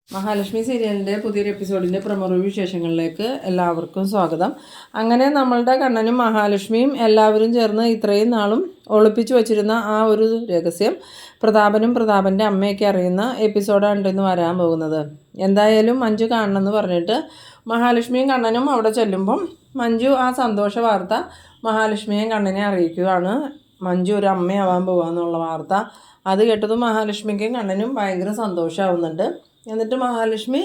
മഹാലക്ഷ്മി സീരിയലിൻ്റെ പുതിയൊരു എപ്പിസോഡിൻ്റെ promo review വിശേഷങ്ങളിലേക്ക് എല്ലാവർക്കും സ്വാഗതം. അങ്ങനെ നമ്മളുടെ കണ്ണനും മഹാലക്ഷ്മിയും എല്ലാവരും ചേർന്ന് ഇത്രയും നാളും ഒളിപ്പിച്ചു വച്ചിരുന്ന ആ ഒരു രഹസ്യം പ്രതാപനും പ്രതാപൻ്റെ അമ്മയൊക്കെ അറിയുന്ന എപ്പിസോഡാണ് ഇന്ന് വരാൻ പോകുന്നത്. എന്തായാലും മഞ്ജു കാണണമെന്ന് പറഞ്ഞിട്ട് മഹാലക്ഷ്മിയും കണ്ണനും അവിടെ ചെല്ലുമ്പം മഞ്ജു ആ സന്തോഷ വാർത്ത മഹാലക്ഷ്മിയും കണ്ണനെ അറിയിക്കുകയാണ്. മഞ്ജു ഒരു അമ്മയാവാൻ പോവാന്നുള്ള വാർത്ത. അത് കേട്ടതും മഹാലക്ഷ്മിക്കും കണ്ണനും ഭയങ്കര സന്തോഷമാവുന്നുണ്ട്. എന്നിട്ട് മഹാലക്ഷ്മി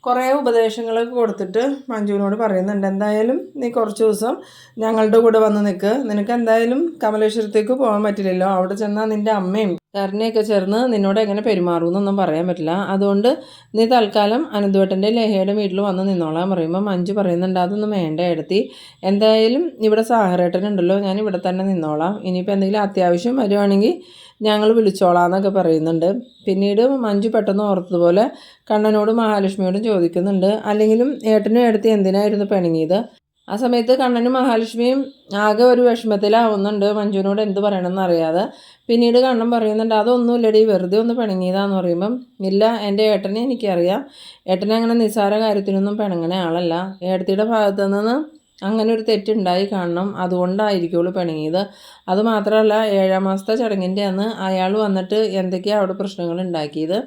കുറേ ഉപദേശങ്ങളൊക്കെ കൊടുത്തിട്ട് മഞ്ജുവിനോട് പറയുന്നുണ്ട്, എന്തായാലും നീ കുറച്ച് ദിവസം ഞങ്ങളുടെ കൂടെ വന്ന് നിൽക്ക്. നിനക്ക് എന്തായാലും കമലേശ്വരത്തേക്ക് പോകാൻ പറ്റില്ലല്ലോ. അവിടെ ചെന്നാൽ നിൻ്റെ അമ്മയും കരുണയൊക്കെ ചേർന്ന് നിന്നോട് എങ്ങനെ പെരുമാറുമെന്നൊന്നും പറയാൻ പറ്റില്ല. അതുകൊണ്ട് നീ തൽക്കാലം അനന്തുവേട്ടൻ്റെ ലേഹയുടെ വീട്ടിൽ വന്ന് നിന്നോളാൻ പറയുമ്പോൾ മഞ്ജു പറയുന്നുണ്ട്, അതൊന്നും വേണ്ട എടുത്തി. എന്തായാലും ഇവിടെ സാഹറേട്ടനുണ്ടല്ലോ, ഞാൻ ഇവിടെ തന്നെ നിന്നോളാം. ഇനിയിപ്പോൾ എന്തെങ്കിലും അത്യാവശ്യം വരുവാണെങ്കിൽ ഞങ്ങൾ വിളിച്ചോളാന്നൊക്കെ പറയുന്നുണ്ട്. പിന്നീട് മഞ്ജു പെട്ടെന്ന് ഓർത്തതുപോലെ കണ്ണനോടും മഹാലക്ഷ്മിയോടും ചോദിക്കുന്നുണ്ട്, അല്ലെങ്കിലും ഏട്ടനും എടുത്തി എന്തിനായിരുന്നു പിണങ്ങിയത്? ആ സമയത്ത് കണ്ണനും മഹാലക്ഷ്മിയും ആകെ ഒരു വിഷമത്തിലാവുന്നുണ്ട്, മഞ്ജുവിനോട് എന്ത് പറയണമെന്ന് അറിയാതെ. പിന്നീട് കണ്ണൻ പറയുന്നുണ്ട്, അതൊന്നുമില്ലടി, വെറുതെ ഒന്ന് പിണങ്ങിയതാന്ന് പറയുമ്പം, ഇല്ല എൻ്റെ ഏട്ടനെ എനിക്കറിയാം, ഏട്ടനെ അങ്ങനെ നിസ്സാര കാര്യത്തിനൊന്നും പിണങ്ങണ ആളല്ല. ഏടത്തിയുടെ ഭാഗത്തു നിന്ന് അങ്ങനെ ഒരു തെറ്റുണ്ടായി കാണണം, അതുകൊണ്ടായിരിക്കുള്ളൂ പിണങ്ങിയത്. അതുമാത്രമല്ല 7-ാം മാസത്തെ ചടങ്ങിൻ്റെ അന്ന് അയാൾ വന്നിട്ട് എന്തൊക്കെയാണ് അവിടെ പ്രശ്നങ്ങൾ ഉണ്ടാക്കിയത്.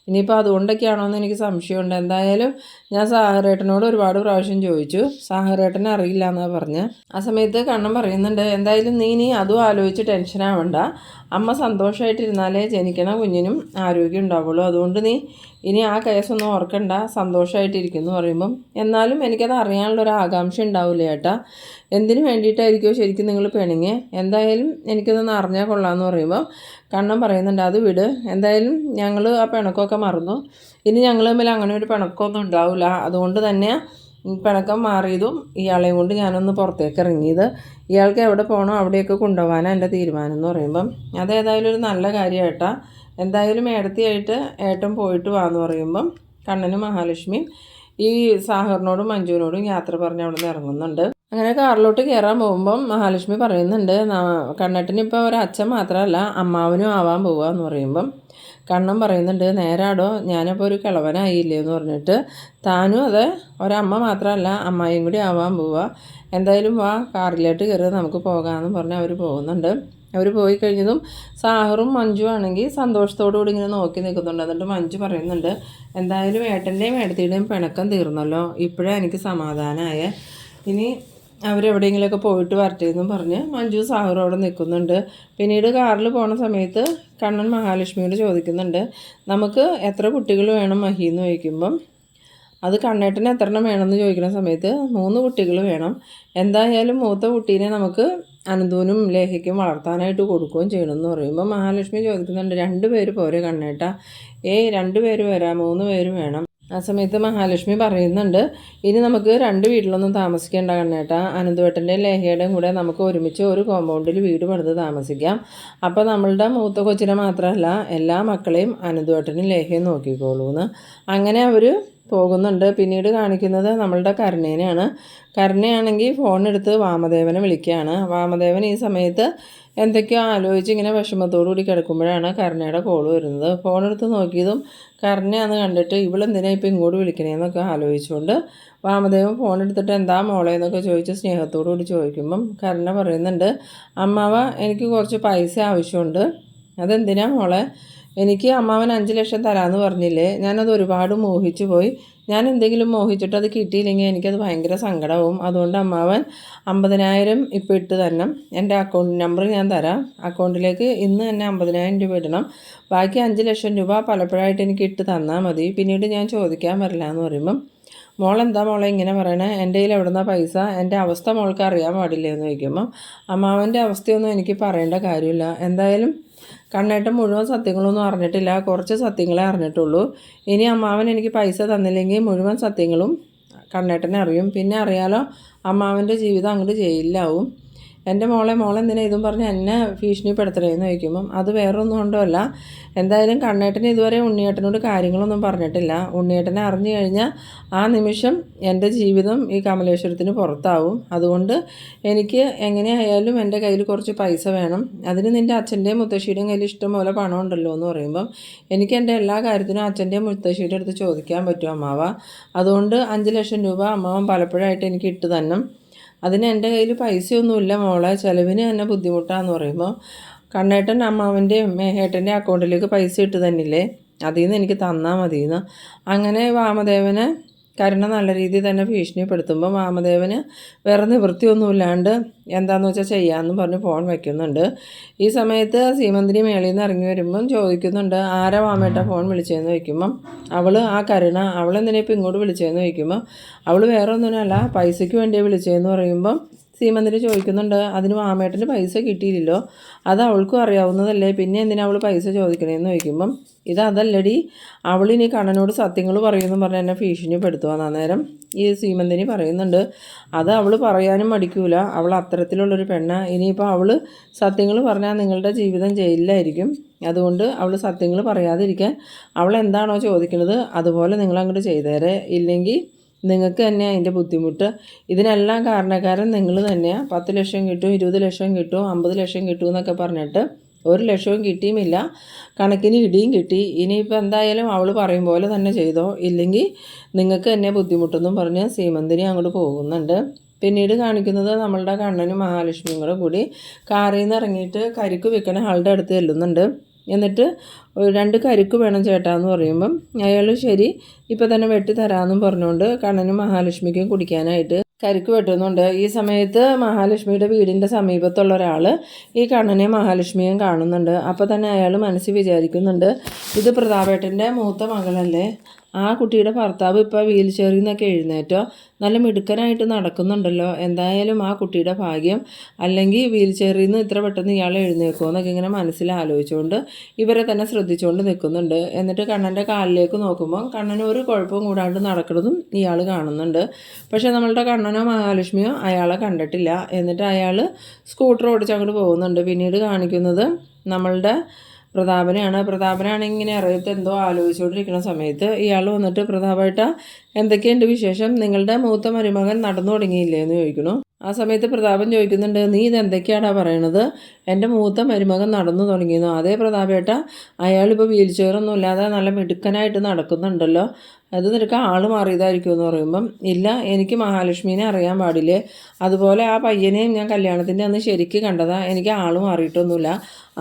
ഇനിയിപ്പോൾ അതുകൊണ്ടൊക്കെയാണോ എന്ന് എനിക്ക് സംശയമുണ്ട്. എന്തായാലും ഞാൻ സാഹറേട്ടനോട് ഒരുപാട് പ്രാവശ്യം ചോദിച്ചു, സാഹറേട്ടനെ അറിയില്ല എന്നാണ് പറഞ്ഞ്. ആ സമയത്ത് കണ്ണൻ പറയുന്നുണ്ട്, എന്തായാലും നീ അതും ആലോചിച്ച് ടെൻഷനാവണ്ട. അമ്മ സന്തോഷമായിട്ടിരുന്നാലേ ജനിക്കണ കുഞ്ഞിനും ആരോഗ്യം ഉണ്ടാവുള്ളൂ. അതുകൊണ്ട് നീ ഇനി ആ കേസൊന്നും ഓർക്കണ്ട, സന്തോഷമായിട്ടിരിക്കുന്നു പറയുമ്പം, എന്നാലും എനിക്കത് അറിയാനുള്ളൊരു ആകാംക്ഷ ഉണ്ടാവില്ല ഏട്ടാ, എന്തിനു വേണ്ടിയിട്ടായിരിക്കുമോ ശരിക്കും നിങ്ങൾ പിണങ്ങി? എന്തായാലും എനിക്കൊന്ന് അറിഞ്ഞാൽ കൊള്ളാമെന്ന് പറയുമ്പോൾ കണ്ണൻ പറയുന്നുണ്ട്, അത് വിട്, എന്തായാലും ഞങ്ങൾ ആ പിണക്കമൊക്കെ മറന്നു. ഇനി ഞങ്ങൾ തമ്മിൽ അങ്ങനെ ഒരു പിണക്കമൊന്നും ഉണ്ടാവില്ല. അതുകൊണ്ട് തന്നെ പിണക്കം മാറിയതും ഇയാളെയും കൊണ്ട് ഞാനൊന്ന് പുറത്തേക്ക് ഇറങ്ങിയത്. ഇയാൾക്ക് എവിടെ പോകണോ അവിടെയൊക്കെ കൊണ്ടുപോകാനാണ് എൻ്റെ തീരുമാനം എന്ന് പറയുമ്പം, അതേതായാലും ഒരു നല്ല കാര്യമായിട്ടാ. എന്തായാലും ഏടത്തിയായിട്ട് ഏട്ടൻ പോയിട്ട് വാന്ന് പറയുമ്പം കണ്ണനും മഹാലക്ഷ്മിയും ഈ സാഹറിനോടും മഞ്ജുവിനോടും യാത്ര പറഞ്ഞ് അവിടെ നിന്ന് ഇറങ്ങുന്നുണ്ട്. അങ്ങനെ കാറിലോട്ട് കയറാൻ പോകുമ്പം മഹാലക്ഷ്മി പറയുന്നുണ്ട്, കണ്ണേട്ടനിപ്പോൾ ഒരച്ഛൻ മാത്രമല്ല അമ്മാവനും ആവാൻ പോവുക എന്ന് പറയുമ്പം കണ്ണൻ പറയുന്നുണ്ട്, നേരാടോ, ഞാനിപ്പോൾ ഒരു കിളവനായില്ലേ എന്ന് പറഞ്ഞിട്ട്, താനും അതെ ഒരമ്മ മാത്രമല്ല അമ്മായിയും കൂടി ആവാൻ പോവുക. എന്തായാലും വാ, കാറിലോട്ട് കയറി നമുക്ക് പോകാമെന്ന് പറഞ്ഞ് അവർ പോകുന്നുണ്ട്. അവർ പോയി കഴിഞ്ഞതും സാഹറും മഞ്ജു ആണെങ്കിൽ സന്തോഷത്തോടു കൂടി ഇങ്ങനെ നോക്കി നിൽക്കുന്നുണ്ട്. എന്നിട്ട് മഞ്ജു പറയുന്നുണ്ട്, എന്തായാലും ഏട്ടൻ്റെയും ഏടത്തിയുടെയും പിണക്കം തീർന്നല്ലോ, ഇപ്പോഴേ എനിക്ക് സമാധാനമായേ, ഇനി അവരെവിടെയെങ്കിലുമൊക്കെ പോയിട്ട് വരട്ടെ എന്നും പറഞ്ഞ് മഞ്ജു സാഹറും അവിടെ നിൽക്കുന്നുണ്ട്. പിന്നീട് കാറിൽ പോണ സമയത്ത് കണ്ണൻ മഹാലക്ഷ്മിയോട് ചോദിക്കുന്നുണ്ട്, നമുക്ക് എത്ര കുട്ടികൾ വേണം മഹി എന്ന് ചോദിക്കുമ്പം, അത് കണ്ണേട്ടന് എത്ര എണ്ണം വേണമെന്ന് ചോദിക്കുന്ന സമയത്ത് 3 കുട്ടികൾ വേണം. എന്തായാലും മൂത്ത കുട്ടീനെ നമുക്ക് അനന്തൂനും ലേഹയ്ക്കും വളർത്താനായിട്ട് കൊടുക്കുകയും ചെയ്യണമെന്ന് പറയുമ്പോൾ മഹാലക്ഷ്മി ചോദിക്കുന്നുണ്ട്, 2 പേര് പോരെ കണ്ണേട്ട? 2 പേര് വരാം, 3 പേര് വേണം. ആ സമയത്ത് മഹാലക്ഷ്മി പറയുന്നുണ്ട്, ഇനി നമുക്ക് 2 വീട്ടിലൊന്നും താമസിക്കേണ്ട കണ്ണേട്ട, അനന്തുവേട്ടൻ്റെയും ലേഹയുടെയും കൂടെ നമുക്ക് ഒരുമിച്ച് ഒരു കോമ്പൗണ്ടിൽ വീട് പണിത് താമസിക്കാം. അപ്പോൾ നമ്മളുടെ മൂത്ത കൊച്ചിനെ മാത്രമല്ല എല്ലാ മക്കളെയും അനന്തുവേട്ടനും ലേഹയും നോക്കിക്കോളൂന്ന്. അങ്ങനെ അവർ പോകുന്നുണ്ട്. പിന്നീട് കാണിക്കുന്നത് നമ്മളുടെ കരുണേനെയാണ്. കരുണയാണെങ്കിൽ ഫോണെടുത്ത് വാമദേവനെ വിളിക്കുകയാണ്. വാമദേവൻ ഈ സമയത്ത് എന്തൊക്കെയോ ആലോചിച്ച് ഇങ്ങനെ വിഷമത്തോടു കൂടി കിടക്കുമ്പോഴാണ് കരുണയുടെ കോൾ വരുന്നത്. ഫോണെടുത്ത് നോക്കിയതും കരുണയാന്ന് കണ്ടിട്ട് ഇവളെന്തിനാ ഇപ്പോൾ ഇങ്ങോട്ട് വിളിക്കണേന്നൊക്കെ ആലോചിച്ചുകൊണ്ട് വാമദേവൻ ഫോണെടുത്തിട്ട് എന്താ മോളെ എന്നൊക്കെ ചോദിച്ച് സ്നേഹത്തോടു കൂടി ചോദിക്കുമ്പം കരുണ പറയുന്നുണ്ട്, അമ്മാവ എനിക്ക് കുറച്ച് പൈസ ആവശ്യമുണ്ട്. അതെന്തിനാ മോളെ? എനിക്ക് അമ്മാവൻ 5 ലക്ഷം തരാമെന്ന് പറഞ്ഞില്ലേ, ഞാനത് ഒരുപാട് മോഹിച്ചു പോയി. ഞാൻ എന്തെങ്കിലും മോഹിച്ചിട്ട് അത് കിട്ടിയില്ലെങ്കിൽ എനിക്കത് ഭയങ്കര സങ്കടമാവും. അതുകൊണ്ട് അമ്മാവൻ 50,000 ഇപ്പോൾ ഇട്ട് തന്നെ, എൻ്റെ അക്കൗണ്ട് നമ്പർ ഞാൻ തരാം, അക്കൗണ്ടിലേക്ക് ഇന്ന് തന്നെ 50,000 രൂപ ഇടണം. ബാക്കി 5 ലക്ഷം രൂപ പലപ്പോഴായിട്ട് എനിക്ക് ഇട്ട് തന്നാൽ മതി, പിന്നീട് ഞാൻ ചോദിക്കാൻ വരില്ല എന്ന് പറയുമ്പം, മോളെന്താ മോളെ ഇങ്ങനെ പറയണേ, എൻ്റെ കയ്യിൽ എവിടുന്ന പൈസ, എൻ്റെ അവസ്ഥ മോൾക്ക് അറിയാൻ പാടില്ലേ എന്ന് ചോദിക്കുമ്പം അമ്മാവൻ്റെ അവസ്ഥയൊന്നും എനിക്ക് പറയേണ്ട കാര്യമില്ല. എന്തായാലും കണ്ണേട്ടൻ മുഴുവൻ സത്യങ്ങളൊന്നും അറിഞ്ഞിട്ടില്ല, കുറച്ച് സത്യങ്ങളെ അറിഞ്ഞിട്ടുള്ളൂ. ഇനി അമ്മാവൻ എനിക്ക് പൈസ തന്നില്ലെങ്കിൽ മുഴുവൻ സത്യങ്ങളും കണ്ണേട്ടനെ അറിയും. പിന്നെ അറിയാലോ, അമ്മാവൻ്റെ ജീവിതം അങ്ങോട്ട് ജയിലിലാവും. എൻ്റെ മോളെന്തിനാ ഇതും പറഞ്ഞ് എന്നെ ഭീഷണിപ്പെടുത്തണേന്ന് ചോദിക്കുമ്പം അത് വേറൊന്നും കൊണ്ടുമല്ല, എന്തായാലും കണ്ണേട്ടൻ ഇതുവരെ ഉണ്ണിയേട്ടനോട് കാര്യങ്ങളൊന്നും പറഞ്ഞിട്ടില്ല. ഉണ്ണിയേട്ടനെ അറിഞ്ഞു കഴിഞ്ഞാൽ ആ നിമിഷം എൻ്റെ ജീവിതം ഈ കമലേശ്വരത്തിന് പുറത്താവും. അതുകൊണ്ട് എനിക്ക് എങ്ങനെയായാലും എൻ്റെ കയ്യിൽ കുറച്ച് പൈസ വേണം. അതിന് നിൻ്റെ അച്ഛൻ്റെയും മുത്തശ്ശിയുടെയും കയ്യിൽ ഇഷ്ടം പോലെ പണം ഉണ്ടല്ലോ എന്ന് പറയുമ്പം എനിക്ക് എൻ്റെ എല്ലാ കാര്യത്തിനും അച്ഛൻ്റെയും മുത്തശ്ശിയുടെ അടുത്ത് ചോദിക്കാൻ പറ്റും അമ്മാവ. അതുകൊണ്ട് 5 ലക്ഷം രൂപ അമ്മാവൻ പലപ്പോഴായിട്ട് എനിക്ക് ഇട്ട് തന്നെ. അതിന് എൻ്റെ കയ്യിൽ പൈസയൊന്നുമില്ല മോളെ, ചിലവിന് തന്നെ ബുദ്ധിമുട്ടാന്ന് പറയുമ്പോൾ കണ്ണേട്ടൻ അമ്മാവൻ്റെയും മേഹേട്ടൻ്റെ അക്കൗണ്ടിലേക്ക് പൈസ ഇട്ട് തന്നില്ലേ, അതിൽ നിന്ന് എനിക്ക് തന്നാൽ മതിയെന്ന്. അങ്ങനെ വാമദേവനെ കരുണ നല്ല രീതിയിൽ തന്നെ ഭീഷണിപ്പെടുത്തുമ്പോൾ വാമദേവന് വേറെ നിവൃത്തിയൊന്നുമില്ലാണ്ട് എന്താണെന്ന് വെച്ചാൽ ചെയ്യാമെന്ന് പറഞ്ഞ് ഫോൺ വയ്ക്കുന്നുണ്ട്. ഈ സമയത്ത് സീമന്തിനി മേളിൽ നിന്ന് ഇറങ്ങി വരുമ്പം ചോദിക്കുന്നുണ്ട്, ആരാ വാമേട്ട ഫോൺ വിളിച്ചതെന്ന് ചോദിക്കുമ്പം ആ കരുണ അവളെന്തിനാ ഇപ്പം ഇങ്ങോട്ട് വിളിച്ചതെന്ന് ചോദിക്കുമ്പോൾ അവൾ വേറെ ഒന്നിനല്ല പൈസയ്ക്ക് വേണ്ടിയാണ് വിളിച്ചതെന്ന് പറയുമ്പം സീമന്തിനി ചോദിക്കുന്നുണ്ട്, അതിന് വാമേട്ടന് പൈസ കിട്ടിയില്ലല്ലോ, അത് അവൾക്കും അറിയാവുന്നതല്ലേ, പിന്നെ എന്തിനാ അവൾ പൈസ ചോദിക്കണേന്ന് ചോദിക്കുമ്പം ഇതല്ലടി, അവളിനി കണ്ണനോട് സത്യങ്ങൾ പറയുമെന്ന് പറഞ്ഞ് എന്നെ ഭീഷണിപ്പെടുത്തുവാന്ന്. അന്നേരം ഈ സീമന്തിനി പറയുന്നുണ്ട്, അത് അവൾ പറയാനും മടിക്കൂല, അവൾ അത്തരത്തിലുള്ളൊരു പെണ്ണാണ്. ഇനിയിപ്പോൾ അവൾ സത്യങ്ങൾ പറഞ്ഞാൽ നിങ്ങളുടെ ജീവിതം ജയിലിലായിരിക്കും. അതുകൊണ്ട് അവൾ സത്യങ്ങൾ പറയാതിരിക്കാൻ അവൾ എന്താണോ ചോദിക്കുന്നത് അതുപോലെ നിങ്ങളങ്ങോട്ട് ചെയ്തേരെ, ഇല്ലെങ്കിൽ നിങ്ങൾക്ക് തന്നെ അതിൻ്റെ ബുദ്ധിമുട്ട്. ഇതിനെല്ലാം കാരണക്കാരൻ നിങ്ങൾ തന്നെയാണ്. 10 ലക്ഷം കിട്ടും, 20 ലക്ഷം കിട്ടും, 50 ലക്ഷം കിട്ടും എന്നൊക്കെ പറഞ്ഞിട്ട് 1 ലക്ഷവും കിട്ടിയുമില്ല, കണക്കിന് ഇടിയും കിട്ടി. ഇനിയിപ്പോൾ എന്തായാലും അവൾ പറയും പോലെ തന്നെ ചെയ്തോ, ഇല്ലെങ്കിൽ നിങ്ങൾക്ക് തന്നെ ബുദ്ധിമുട്ടെന്നും പറഞ്ഞ് സീമന്തിനി അങ്ങോട്ട് പോകുന്നുണ്ട്. പിന്നീട് കാണിക്കുന്നത് നമ്മളുടെ കണ്ണനും മഹാലക്ഷ്മിയും കൂടെ കൂടി കാറിൽ നിന്ന് ഇറങ്ങിയിട്ട് കരിക്ക് വിൽക്കണ ആളുടെ അടുത്ത് ചെല്ലുന്നുണ്ട്. എന്നിട്ട് 2 കരിക്ക് വേണം ചേട്ടാന്ന് പറയുമ്പം അയാൾ ശരി ഇപ്പം തന്നെ വെട്ടി തരാമെന്നും പറഞ്ഞുകൊണ്ട് കണ്ണനും മഹാലക്ഷ്മിക്കും കുടിക്കാനായിട്ട് കരിക്ക് വെട്ടുന്നുണ്ട്. ഈ സമയത്ത് മഹാലക്ഷ്മിയുടെ വീടിൻ്റെ സമീപത്തുള്ള ഒരാൾ ഈ കണ്ണനെയും മഹാലക്ഷ്മിയും കാണുന്നുണ്ട്. അപ്പോൾ തന്നെ അയാൾ മനസ്സിൽ വിചാരിക്കുന്നുണ്ട്, ഇത് പ്രതാപേട്ടൻ്റെ മൂത്ത മകളല്ലേ, ആ കുട്ടിയുടെ ഭർത്താവ് ഇപ്പോൾ വീൽ ചെയറിൽ നിന്നൊക്കെ എഴുന്നേറ്റോ, നല്ല മിടുക്കനായിട്ട് നടക്കുന്നുണ്ടല്ലോ, എന്തായാലും ആ കുട്ടിയുടെ ഭാഗ്യം, അല്ലെങ്കിൽ വീൽ ചെയറിൽ നിന്ന് ഇത്ര പെട്ടെന്ന് ഇയാൾ എഴുന്നേക്കുമോ എന്നൊക്കെ ഇങ്ങനെ മനസ്സിൽ ആലോചിച്ചുകൊണ്ട് ഇവരെ തന്നെ ശ്രദ്ധിച്ചുകൊണ്ട് നിൽക്കുന്നുണ്ട്. എന്നിട്ട് കണ്ണൻ്റെ കാലിലേക്ക് നോക്കുമ്പോൾ കണ്ണന് ഒരു കുഴപ്പവും കൂടാണ്ട് നടക്കുന്നതും ഇയാൾ കാണുന്നുണ്ട്. പക്ഷേ നമ്മളുടെ കണ്ണനോ മഹാലക്ഷ്മിയോ അയാളെ കണ്ടിട്ടില്ല. എന്നിട്ട് അയാൾ സ്കൂട്ടർ ഓടിച്ച് അങ്ങോട്ട് പോകുന്നുണ്ട്. പിന്നീട് കാണിക്കുന്നത് നമ്മളുടെ പ്രതാപനാണ് ഇങ്ങനെ അറിയത്ത് എന്തോ ആലോചിച്ചുകൊണ്ടിരിക്കുന്ന സമയത്ത് ഇയാൾ വന്നിട്ട്, പ്രതാപേട്ട എന്തൊക്കെയുണ്ട് വിശേഷം, നിങ്ങളുടെ മൂത്ത മരുമകൻ നടന്നു തുടങ്ങിയില്ലേ എന്ന് ചോദിക്കണു. ആ സമയത്ത് പ്രതാപൻ ചോദിക്കുന്നുണ്ട്, നീ ഇതെന്തൊക്കെയാടാ പറയണത്, എൻ്റെ മൂത്ത മരുമകൻ നടന്നു തുടങ്ങിയെന്നോ? അതേ പ്രതാപേട്ട, അയാളിപ്പോൾ വീൽ ചെയറൊന്നും ഇല്ലാതെ നല്ല മിടുക്കനായിട്ട് നടക്കുന്നുണ്ടല്ലോ, അത് നിനക്ക് ആൾ മാറിയതായിരിക്കും എന്ന് പറയുമ്പം ഇല്ല, എനിക്ക് മഹാലക്ഷ്മീനെ അറിയാൻ പാടില്ലേ, അതുപോലെ ആ പയ്യനെയും ഞാൻ കല്യാണത്തിൻ്റെ അന്ന് ശരിക്ക് കണ്ടതാ, എനിക്ക് ആൾ മാറിയിട്ടൊന്നുമില്ല,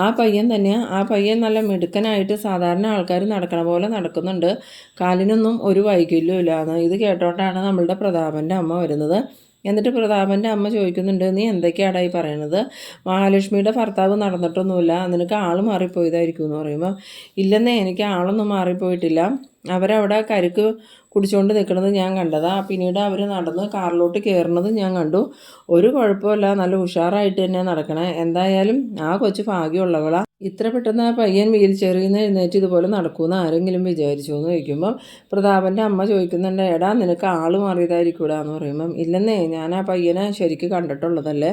ആ പയ്യൻ തന്നെയാണ്, ആ പയ്യൻ നല്ല മിടുക്കനായിട്ട് സാധാരണ ആൾക്കാർ നടക്കണ പോലെ നടക്കുന്നുണ്ട്, കാലിനൊന്നും ഒരു വൈകല്യവും ഇല്ലാന്ന്. ഇത് കേട്ടോണ്ടാണ് നമ്മളുടെ പ്രതാപൻ്റെ അമ്മ വരുന്നത്. എന്നിട്ട് പ്രതാപൻ്റെ അമ്മ ചോദിക്കുന്നുണ്ട്, നീ എന്തൊക്കെയാടാ ഈ പറയണത്, മഹാലക്ഷ്മിയുടെ ഭർത്താവ് നടന്നിട്ടൊന്നുമില്ല, നിനക്ക് ആൾ മാറിപ്പോയതായിരിക്കും എന്ന് പറയുമ്പോൾ ഇല്ലെന്നേ, എനിക്ക് ആളൊന്നും മാറിപ്പോയിട്ടില്ല, അവരവിടെ കരിക്ക് കുടിച്ചുകൊണ്ട് നിൽക്കുന്നത് ഞാൻ കണ്ടതാ, പിന്നീട് അവർ നടന്ന് കാറിലോട്ട് കയറുന്നത് ഞാൻ കണ്ടു, ഒരു കുഴപ്പമില്ല, നല്ല ഉഷാറായിട്ട് തന്നെ നടക്കണേ, എന്തായാലും ആ കൊച്ചു ഭാഗ്യമുള്ളവളാ, ഇത്ര പെട്ടെന്ന് ആ പയ്യൻ വീൽ ചെയറിൽ നിന്ന് എഴുന്നേറ്റ് ഇതുപോലെ നടക്കുമെന്ന് ആരെങ്കിലും വിചാരിച്ചു എന്ന് ചോദിക്കുമ്പോൾ പ്രതാപൻ്റെ അമ്മ ചോദിക്കുന്നുണ്ട്, എടാ നിനക്ക് ആൾ മാറിയതായിരിക്കൂടാ എന്ന് പറയുമ്പം ഇല്ലെന്നേ, ഞാൻ ആ പയ്യനെ ശരിക്ക് കണ്ടിട്ടുള്ളതല്ലേ,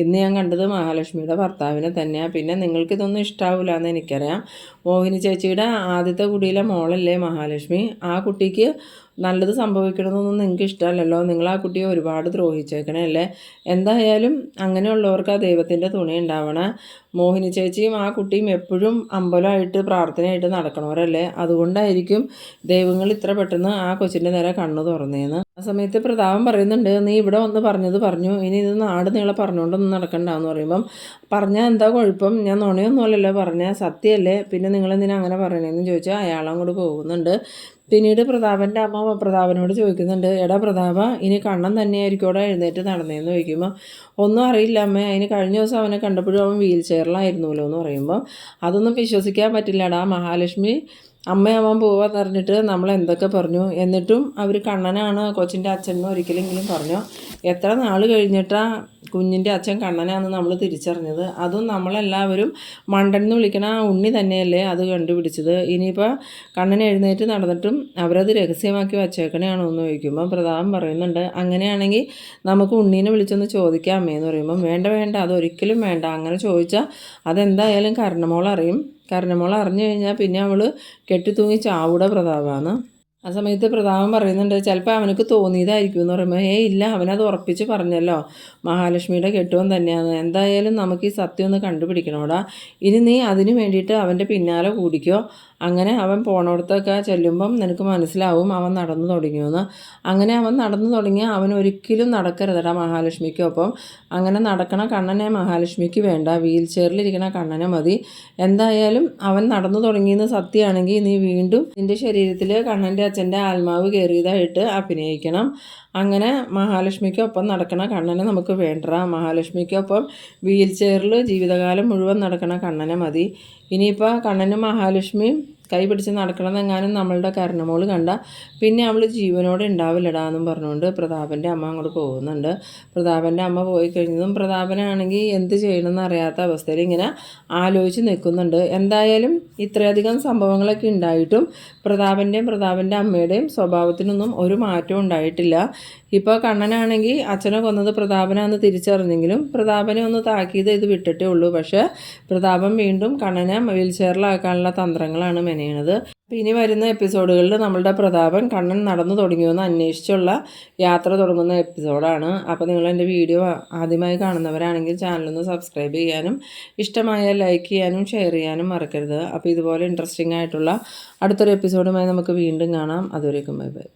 ഇന്ന് ഞാൻ കണ്ടത് മഹാലക്ഷ്മിയുടെ ഭർത്താവിനെ തന്നെയാണ്, പിന്നെ നിങ്ങൾക്കിതൊന്നും ഇഷ്ടാവില്ല എന്ന് എനിക്കറിയാം, മോഹിനി ചേച്ചിയുടെ ആദ്യത്തെ കുടിയിലെ മോളല്ലേ മഹാലക്ഷ്മി, ആ കുട്ടിക്ക് നല്ലത് സംഭവിക്കണമെന്നൊന്നും നിങ്ങൾക്ക് ഇഷ്ടമല്ലല്ലോ, നിങ്ങൾ ആ കുട്ടിയെ ഒരുപാട് ദ്രോഹിച്ചേക്കണേ അല്ലേ, എന്തായാലും അങ്ങനെയുള്ളവർക്ക് ആ ദൈവത്തിൻ്റെ തുണി ഉണ്ടാവണേ, മോഹിനി ചേച്ചിയും ആ കുട്ടിയും എപ്പോഴും അമ്പലമായിട്ട് പ്രാർത്ഥനയായിട്ട് നടക്കണവരല്ലേ, അതുകൊണ്ടായിരിക്കും ദൈവങ്ങൾ ഇത്ര പെട്ടെന്ന് ആ കൊച്ചിൻ്റെ നേരെ കണ്ണു തുറന്നേന്ന്. ആ സമയത്ത് പ്രതാപൻ പറയുന്നുണ്ട്, നീ ഇവിടെ വന്ന് പറഞ്ഞത് പറഞ്ഞു, ഇനി ഇത് നാട് നിങ്ങളെ പറഞ്ഞുകൊണ്ടൊന്നും നടക്കണ്ടെന്ന് പറയുമ്പം പറഞ്ഞാൽ എന്താ കുഴപ്പം, ഞാൻ നുണയൊന്നുമല്ലല്ലോ പറഞ്ഞാൽ സത്യമല്ലേ, പിന്നെ നിങ്ങളെന്തിനാ അങ്ങനെ പറയണേന്ന് ചോദിച്ചാൽ അയാളങ്ങോട്ട് പോകുന്നുണ്ട്. പിന്നീട് പ്രതാപൻ്റെ അമ്മ പ്രതാപനോട് ചോദിക്കുന്നുണ്ട്, എടാ പ്രതാപ, ഇനി കണ്ണൻ തന്നെയായിരിക്കും അവിടെ എഴുന്നേറ്റ് നടന്നതെന്ന് ചോദിക്കുമ്പോൾ ഒന്നും അറിയില്ല അമ്മേ, അതിന് കഴിഞ്ഞ ദിവസം അവനെ കണ്ടപ്പോഴും അവൻ വീൽ ചെയറിലായിരുന്നല്ലോ എന്ന് പറയുമ്പോൾ അതൊന്നും വിശ്വസിക്കാൻ പറ്റില്ലടാ, മഹാലക്ഷ്മി അമ്മയാവാൻ പോവാന്ന് പറഞ്ഞിട്ട് നമ്മൾ എന്തൊക്കെ പറഞ്ഞു. എന്നിട്ടും അവർ കണ്ണനാണ് കൊച്ചിൻ്റെ അച്ഛനെന്ന് ഒരിക്കലെങ്കിലും പറഞ്ഞു. എത്ര നാൾ കഴിഞ്ഞിട്ടാണ് കുഞ്ഞിൻ്റെ അച്ഛൻ കണ്ണനാണെന്ന് നമ്മൾ തിരിച്ചറിഞ്ഞത്. അതും നമ്മളെല്ലാവരും മണ്ടൻ എന്ന് വിളിക്കണ ഉണ്ണി തന്നെയല്ലേ അത് കണ്ടുപിടിച്ചത്. ഇനിയിപ്പോൾ കണ്ണൻ എഴുന്നേറ്റ് നടന്നിട്ടും അവരത് രഹസ്യമാക്കി വച്ചേക്കണയാണോ എന്ന് ചോദിക്കുമ്പോൾ പ്രതാപൻ പറയുന്നുണ്ട്, അങ്ങനെയാണെങ്കിൽ നമുക്ക് ഉണ്ണീനെ വിളിച്ചൊന്ന് ചോദിക്കാം അമ്മയെന്ന് പറയുമ്പം വേണ്ട അതൊരിക്കലും വേണ്ട. അങ്ങനെ ചോദിച്ചാൽ അതെന്തായാലും കരണമോൾ അറിയും. കരണമോൾ അറിഞ്ഞു കഴിഞ്ഞാൽ പിന്നെ അവൾ കെട്ടിത്തൂങ്ങി ചാവൂടെ പ്രതാപമാണ്. ആ സമയത്ത് പ്രതാപൻ പറയുന്നുണ്ട്, ചിലപ്പോൾ അവനക്ക് തോന്നിയതായിരിക്കും എന്ന് പറയുമ്പോൾ ഇല്ല, അവനത് ഉറപ്പിച്ച് പറഞ്ഞല്ലോ മഹാലക്ഷ്മിയുടെ കെട്ടുവൻ തന്നെയാണ്. എന്തായാലും നമുക്ക് ഈ സത്യം ഒന്ന് കണ്ടുപിടിക്കണോടാ. ഇനി നീ അതിന് വേണ്ടിയിട്ട് അവൻ്റെ പിന്നാലെ കൂടിക്കോ. അങ്ങനെ അവൻ പോണോടത്തൊക്കെ ചെല്ലുമ്പം നിനക്ക് മനസ്സിലാവും അവൻ നടന്നു തുടങ്ങിയെന്ന്. അങ്ങനെ അവൻ നടന്നു തുടങ്ങിയാൽ അവൻ ഒരിക്കലും നടക്കരുതടാ മഹാലക്ഷ്മിക്കൊപ്പം. അങ്ങനെ നടക്കണ കണ്ണനെ മഹാലക്ഷ്മിക്ക് വേണ്ട, വീൽ ചെയറിലിരിക്കണ കണ്ണനെ മതി. എന്തായാലും അവൻ നടന്നു തുടങ്ങിയെന്ന് സത്യമാണെങ്കിൽ നീ വീണ്ടും നിൻ്റെ ശരീരത്തിൽ കണ്ണൻ്റെ അച്ഛൻ്റെ ആത്മാവ് കയറിയതായിട്ട് അഭിനയിക്കണം. അങ്ങനെ മഹാലക്ഷ്മിക്കൊപ്പം നടക്കണ കണ്ണനെ നമുക്ക് വേണ്ട. മഹാലക്ഷ്മിക്കൊപ്പം വീൽ ചെയറിൽ ജീവിതകാലം മുഴുവൻ നടക്കണ കണ്ണനെ മതി. ഇനിയിപ്പോൾ കണ്ണനും മഹാലക്ഷ്മിയും കൈ പിടിച്ച് നടക്കണമെന്നെങ്ങാനും നമ്മളുടെ കരണമോൾ കണ്ട പിന്നെ അവൾ ജീവനോടെ ഉണ്ടാവില്ലടാന്നും പറഞ്ഞുകൊണ്ട് പ്രതാപൻ്റെ അമ്മ അങ്ങോട്ട് പോകുന്നുണ്ട്. പ്രതാപൻ്റെ അമ്മ പോയി കഴിഞ്ഞതും പ്രതാപനാണെങ്കിൽ എന്ത് ചെയ്യണമെന്ന് അറിയാത്ത അവസ്ഥയിൽ ഇങ്ങനെ ആലോചിച്ച് നിൽക്കുന്നുണ്ട്. എന്തായാലും ഇത്രയധികം സംഭവങ്ങളൊക്കെ ഉണ്ടായിട്ടും പ്രതാപൻ്റെ അമ്മയുടെയും സ്വഭാവത്തിനൊന്നും ഒരു മാറ്റവും ഉണ്ടായിട്ടില്ല. ഇപ്പോൾ കണ്ണനാണെങ്കിൽ അച്ഛനെ കൊന്നത് പ്രതാപനാന്ന് തിരിച്ചറിഞ്ഞെങ്കിലും പ്രതാപനെ ഒന്ന് താക്കീത് ഇത് വിട്ടിട്ടേ ഉള്ളൂ. പക്ഷേ പ്രതാപൻ വീണ്ടും കണ്ണനെ വീൽ ചെയറിലാക്കാനുള്ള തന്ത്രങ്ങളാണ് മെനയണത്. ഇനി വരുന്ന എപ്പിസോഡുകളിൽ നമ്മളുടെ പ്രതാപൻ കണ്ണൻ നടന്നു തുടങ്ങിയെന്ന് അന്വേഷിച്ചുള്ള യാത്ര തുടങ്ങുന്ന എപ്പിസോഡാണ്. അപ്പോൾ നിങ്ങൾ എൻ്റെ വീഡിയോ ആദ്യമായി കാണുന്നവരാണെങ്കിൽ ചാനലൊന്ന് സബ്സ്ക്രൈബ് ചെയ്യാനും ഇഷ്ടമായാൽ ലൈക്ക് ചെയ്യാനും ഷെയർ ചെയ്യാനും മറക്കരുത്. അപ്പോൾ ഇതുപോലെ ഇൻട്രസ്റ്റിംഗ് ആയിട്ടുള്ള അടുത്തൊരു എപ്പിസോഡുമായി നമുക്ക് വീണ്ടും കാണാം. അതുവരേക്കും ബൈ ബൈ.